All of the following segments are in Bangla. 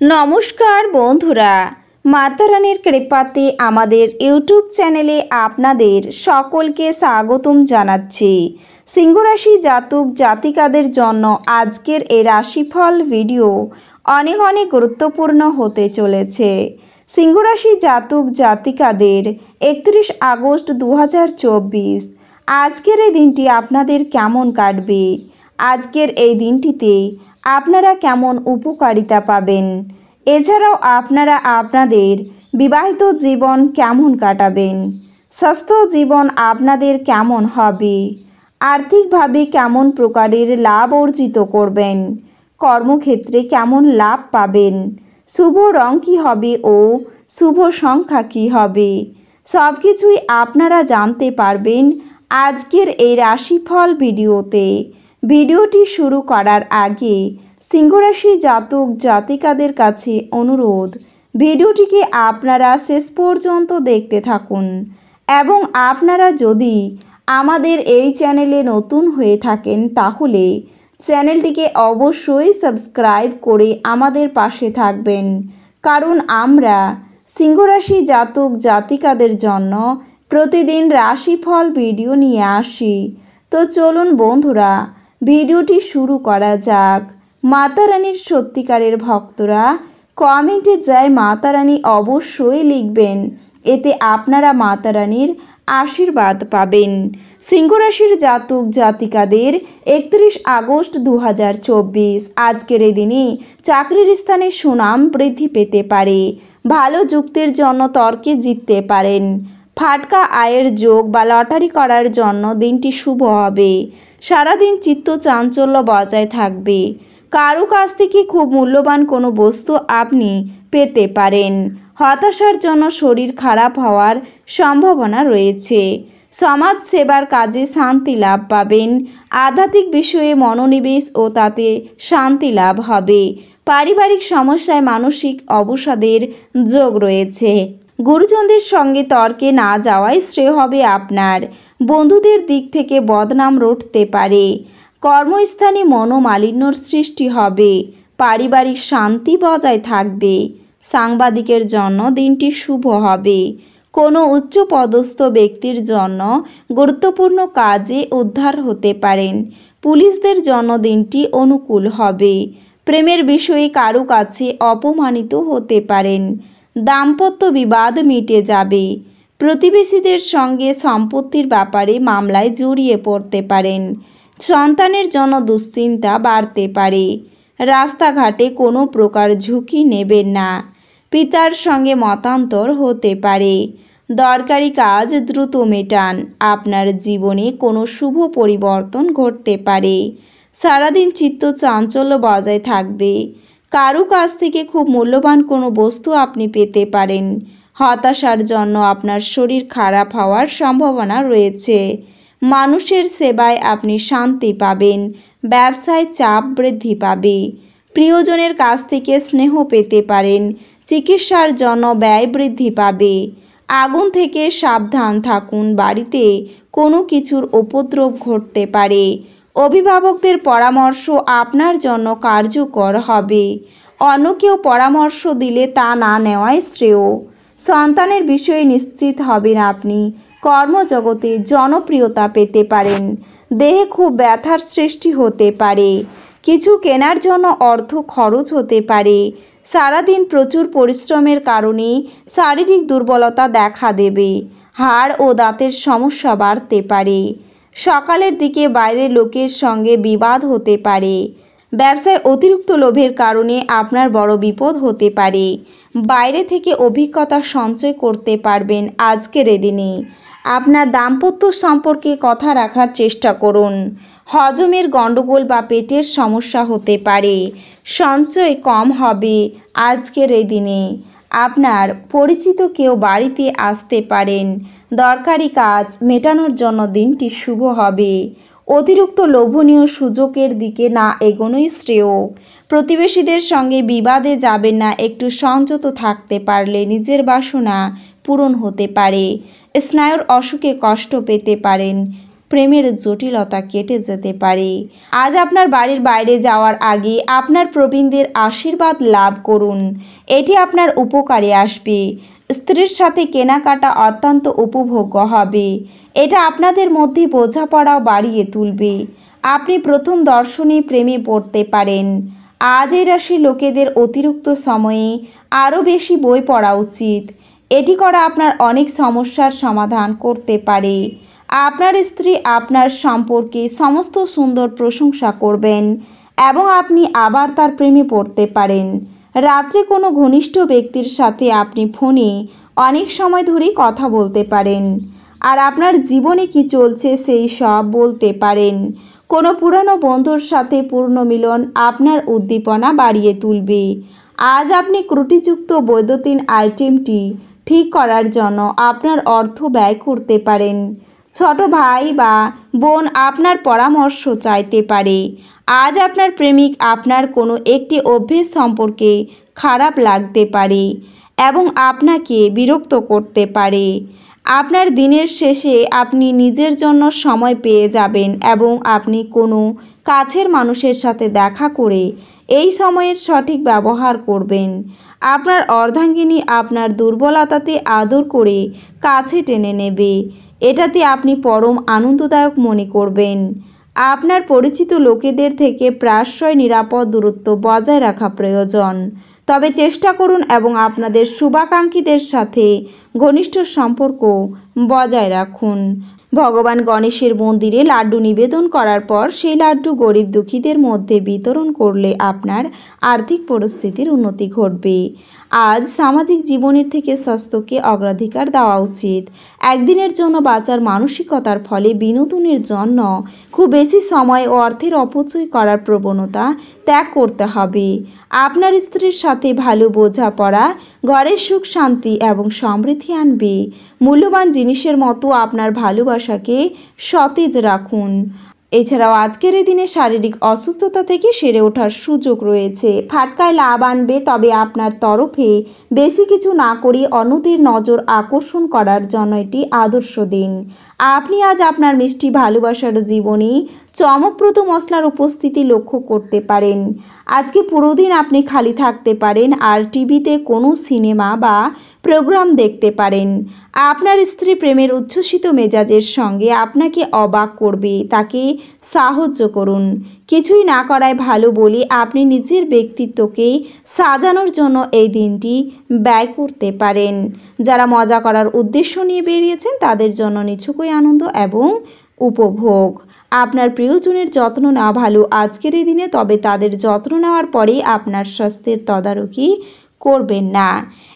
নমস্কার বন্ধুরা, মাতা রানীর কৃপাতে আমাদের ইউটিউব চ্যানেলে আপনাদের সকলকে স্বাগতম জানাচ্ছি। সিংহ রাশি জাতক জাতিকাদের জন্য আজকের এই রাশিফল ভিডিও অনেক গুরুত্বপূর্ণ হতে চলেছে। সিংহ রাশি জাতক জাতিকাদের 31 আগস্ট 2024 আজকের এই দিনটি আপনাদের কেমন কাটবে, আজকের এই দিনটিতে আপনারা কেমন উপকারিতা পাবেন, এছাড়াও আপনারা আপনাদের বিবাহিত জীবন কেমন কাটাবেন, স্বাস্থ্য জীবন আপনাদের কেমন হবে, আর্থিকভাবে কেমন প্রকারের লাভ অর্জিত করবেন, কর্মক্ষেত্রে কেমন লাভ পাবেন, শুভ রং কী হবে ও শুভ সংখ্যা কী হবে, সব কিছুই আপনারা জানতে পারবেন আজকের এই রাশিফল ভিডিওতে। ভিডিওটি শুরু করার আগে সিংহ রাশি জাতক জাতিকাদের কাছে অনুরোধ, ভিডিওটিকে আপনারা শেষ পর্যন্ত দেখতে থাকুন এবং আপনারা যদি আমাদের এই চ্যানেলে নতুন হয়ে থাকেন তাহলে চ্যানেলটিকে অবশ্যই সাবস্ক্রাইব করে আমাদের পাশে থাকবেন, কারণ আমরা সিংহ রাশি জাতক জাতিকাদের জন্য প্রতিদিন রাশিফল ভিডিও নিয়ে আসি। তো চলুন বন্ধুরা, ভিডিওটি শুরু করা যাক। মাতা রানীর সত্যিকারের ভক্তরা কমেন্টে জয় মাতা রানী অবশ্যই লিখবেন, এতে আপনারা মাতা রানীর আশীর্বাদ পাবেন। সিংহ রাশির জাতক জাতিকাদের 31 আগস্ট 2024 আজকের এই দিনে চাকরির স্থানে সুনাম বৃদ্ধি পেতে পারে। ভালো যুক্তির জন্য তর্কে জিততে পারেন। ফাটকা আয়ের যোগ বা লটারি করার জন্য দিনটি শুভ হবে। সারাদিন চিত্ত চাঞ্চল্য বজায় থাকবে। কারো কাছ থেকে খুব মূল্যবান কোনো বস্তু আপনি পেতে পারেন। হতাশার জন্য শরীর খারাপ হওয়ার সম্ভাবনা রয়েছে। সমাজ সেবার কাজে শান্তি লাভ পাবেন। আধ্যাত্মিক বিষয়ে মনোনিবেশ ও তাতে শান্তি লাভ হবে। পারিবারিক সমস্যায় মানসিক অবসাদের যোগ রয়েছে। গুরুজনদের সঙ্গে তর্কে না যাওয়াই শ্রেয় হবে আপনার। বন্ধুদের দিক থেকে বদনাম রটতে পারে। কর্মস্থানে মনোমালিন্যর সৃষ্টি হবে। পারিবারিক শান্তি বজায় থাকবে। সাংবাদিকের জন্য দিনটি শুভ হবে। কোনো উচ্চপদস্থ ব্যক্তির জন্য গুরুত্বপূর্ণ কাজে উদ্ধার হতে পারেন। পুলিশদের জন্য দিনটি অনুকূল হবে। প্রেমের বিষয়ে কারো কাছে অপমানিত হতে পারেন। দাম্পত্য বিবাদ মিটে যাবে। প্রতিবেশীদের সঙ্গে সম্পত্তির ব্যাপারে মামলায় জড়িয়ে পড়তে পারেন। সন্তানের জন্য দুশ্চিন্তা বাড়তে পারে। রাস্তাঘাটে কোনো প্রকার ঝুঁকি নেবেন না। পিতার সঙ্গে মতান্তর হতে পারে। দরকারি কাজ দ্রুত মেটান। আপনার জীবনে কোনো শুভ পরিবর্তন ঘটতে পারে। সারাদিন চিত্ত চাঞ্চল্য বজায় থাকবে। কারো কাছ থেকে খুব মূল্যবান কোনো বস্তু আপনি পেতে পারেন। হতাশার জন্য আপনার শরীর খারাপ হওয়ার সম্ভাবনা রয়েছে। মানুষের সেবায় আপনি শান্তি পাবেন। ব্যবসায় চাপ বৃদ্ধি পাবে। প্রিয়জনের কাছ থেকে স্নেহ পেতে পারেন। চিকিৎসার জন্য ব্যয় বৃদ্ধি পাবে। আগুন থেকে সাবধান থাকুন। বাড়িতে কোনো কিছুর উপদ্রব ঘটতে পারে। অভিভাবকদের পরামর্শ আপনার জন্য কার্যকর হবে। অন্য কেউ পরামর্শ দিলে তা না নেওয়াই শ্রেয়। সন্তানের বিষয়ে নিশ্চিত হবেন আপনি। কর্মজগতে জনপ্রিয়তা পেতে পারেন। দেহে খুব ব্যথার সৃষ্টি হতে পারে। কিছু কেনার জন্য অর্থ খরচ হতে পারে। সারাদিন প্রচুর পরিশ্রমের কারণে শারীরিক দুর্বলতা দেখা দেবে। হাড় ও দাঁতের সমস্যা বাড়তে পারে। সকালের দিকে বাইরের লোকের সঙ্গে বিবাদ হতে পারে। ব্যবসায় অতিরিক্ত লোভের কারণে আপনার বড় বিপদ হতে পারে। বাইরে থেকে অভিজ্ঞতা সঞ্চয় করতে পারবেন আজকের এই দিনে। আপনার দাম্পত্য সম্পর্কে কথা রাখার চেষ্টা করুন। হজমের গণ্ডগোল বা পেটের সমস্যা হতে পারে। সঞ্চয় কম হবে আজকের এই দিনে। আপনার পরিচিত কেউ বাড়িতে আসতে পারেন। দরকারি কাজ মেটানোর জন্য দিনটি শুভ হবে। অতিরিক্ত লোভনীয় সুযোগের দিকে না এগোনোই শ্রেয়। প্রতিবেশীদের সঙ্গে বিবাদে যাবেন না। একটু সংযত থাকতে পারলে নিজের বাসনা পূরণ হতে পারে। স্নায়ুর অসুখে কষ্ট পেতে পারেন। প্রেমের জটিলতা কেটে যেতে পারে। আজ আপনার বাড়ির বাইরে যাওয়ার আগে আপনার প্রবীণদের আশীর্বাদ লাভ করুন, এটি আপনার উপকারে আসবে। স্ত্রীর সাথে কেনাকাটা অত্যন্ত উপভোগ্য হবে, এটা আপনাদের মধ্যে বোঝাপড়াও বাড়িয়ে তুলবে। আপনি প্রথম দর্শনেই প্রেমে পড়তে পারেন। আজ এই রাশির লোকেদের অতিরিক্ত সময়ে আরও বেশি বই পড়া উচিত, এটি করা আপনার অনেক সমস্যার সমাধান করতে পারে। আপনার স্ত্রী আপনার সম্পর্কে সমস্ত সুন্দর প্রশংসা করবেন এবং আপনি আবার তার প্রেমে পড়তে পারেন। রাত্রে কোনো ঘনিষ্ঠ ব্যক্তির সাথে আপনি ফোনে অনেক সময় ধরেই কথা বলতে পারেন আর আপনার জীবনে কি চলছে সেই সব বলতে পারেন। কোনো পুরনো বন্ধুর সাথে পূর্ণ মিলন আপনার উদ্দীপনা বাড়িয়ে তুলবে। আজ আপনি ত্রুটিযুক্ত বৈদ্যুতিন আইটেমটি ঠিক করার জন্য আপনার অর্থ ব্যয় করতে পারেন। ছোট ভাই বা বোন আপনার পরামর্শ চাইতে পারে। আজ আপনার প্রেমিক আপনার কোনো একটি অভ্যেস সম্পর্কে খারাপ লাগতে পারে এবং আপনাকে বিরক্ত করতে পারে। আপনার দিনের শেষে আপনি নিজের জন্য সময় পেয়ে যাবেন এবং আপনি কোনো কাছের মানুষের সাথে দেখা করে এই সময়ের সঠিক ব্যবহার করবেন। আপনার অর্ধাঙ্গিনী আপনার দুর্বলতাতে আদর করে কাছে টেনে নেবে, এটাতে আপনি পরম আনন্দদায়ক মনে করবেন। আপনার পরিচিত লোকেদের থেকে প্রায়শই নিরাপদ দূরত্ব বজায় রাখা প্রয়োজন, তবে চেষ্টা করুন এবং আপনাদের শুভাকাঙ্ক্ষীদের সাথে ঘনিষ্ঠ সম্পর্ক বজায় রাখুন। ভগবান গণেশের মন্দিরে লাড্ডু নিবেদন করার পর সেই লাড্ডু গরিব দুঃখীদের মধ্যে বিতরণ করলে আপনার আর্থিক পরিস্থিতির উন্নতি ঘটবে। আজ সামাজিক জীবনের থেকে স্বাস্থ্যকে অগ্রাধিকার দেওয়া উচিত। একদিনের জন্য বাঁচার মানসিকতার ফলে বিনোদনের জন্য খুব বেশি সময় ও অর্থের অপচয় করার প্রবণতা ত্যাগ করতে হবে। আপনার স্ত্রীর সাথে ভালো বোঝাপড়া ঘরের সুখ শান্তি এবং সমৃদ্ধি আনবে। মূল্যবান জিনিসের মতো আপনার ভালোবাসাকে সতেজ রাখুন। এছাড়াও আজকের এই দিনে শারীরিক অসুস্থতা থেকে সেরে ওঠার সুযোগ রয়েছে। ফাটকায় লাভ আনবে, তবে আপনার তরফে বেশি কিছু না করে অন্যদের নজর আকর্ষণ করার জন্য এটি আদর্শ দিন। আপনি আজ আপনার মিষ্টি ভালোবাসার জীবনে চমকপ্রদ মশলার উপস্থিতি লক্ষ্য করতে পারেন। আজকে পুরো দিন আপনি খালি থাকতে পারেন আর টিভিতে কোনো সিনেমা বা প্রোগ্রাম দেখতে পারেন। আপনার স্ত্রী প্রেমের উচ্ছ্বসিত মেজাজের সঙ্গে আপনাকে অবাক করবে, তাকে সাহায্য করুন। কিছুই না করাই ভালো বলে আপনি নিজের ব্যক্তিত্বকে সাজানোর জন্য এই দিনটি ব্যয় করতে পারেন। যারা মজা করার উদ্দেশ্য নিয়ে বেরিয়েছেন তাদের জন্য নিছকই আনন্দ এবং উপভোগ। আপনার প্রিয়জনের যত্ন নেওয়া ভালো আজকের এই দিনে, তবে তাদের যত্ন নেওয়ার পরেই আপনার স্বাস্থ্যের তদারকি করবেন না।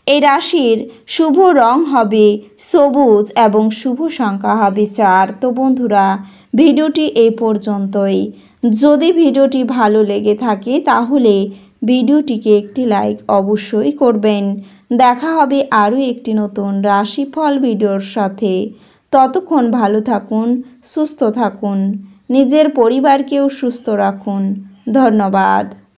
এই রাশির শুভ রং হবে সবুজ এবং শুভ সংখ্যা হবে 4। তো বন্ধুরা, ভিডিওটি এই পর্যন্তই। যদি ভিডিওটি ভালো লেগে থাকে তাহলে ভিডিওটিকে একটি লাইক অবশ্যই করবেন। দেখা হবে আরও একটি নতুন রাশিফল ভিডিওর সাথে। ততক্ষণ ভালো থাকুন, সুস্থ থাকুন, নিজের পরিবারকেও সুস্থ রাখুন। ধন্যবাদ।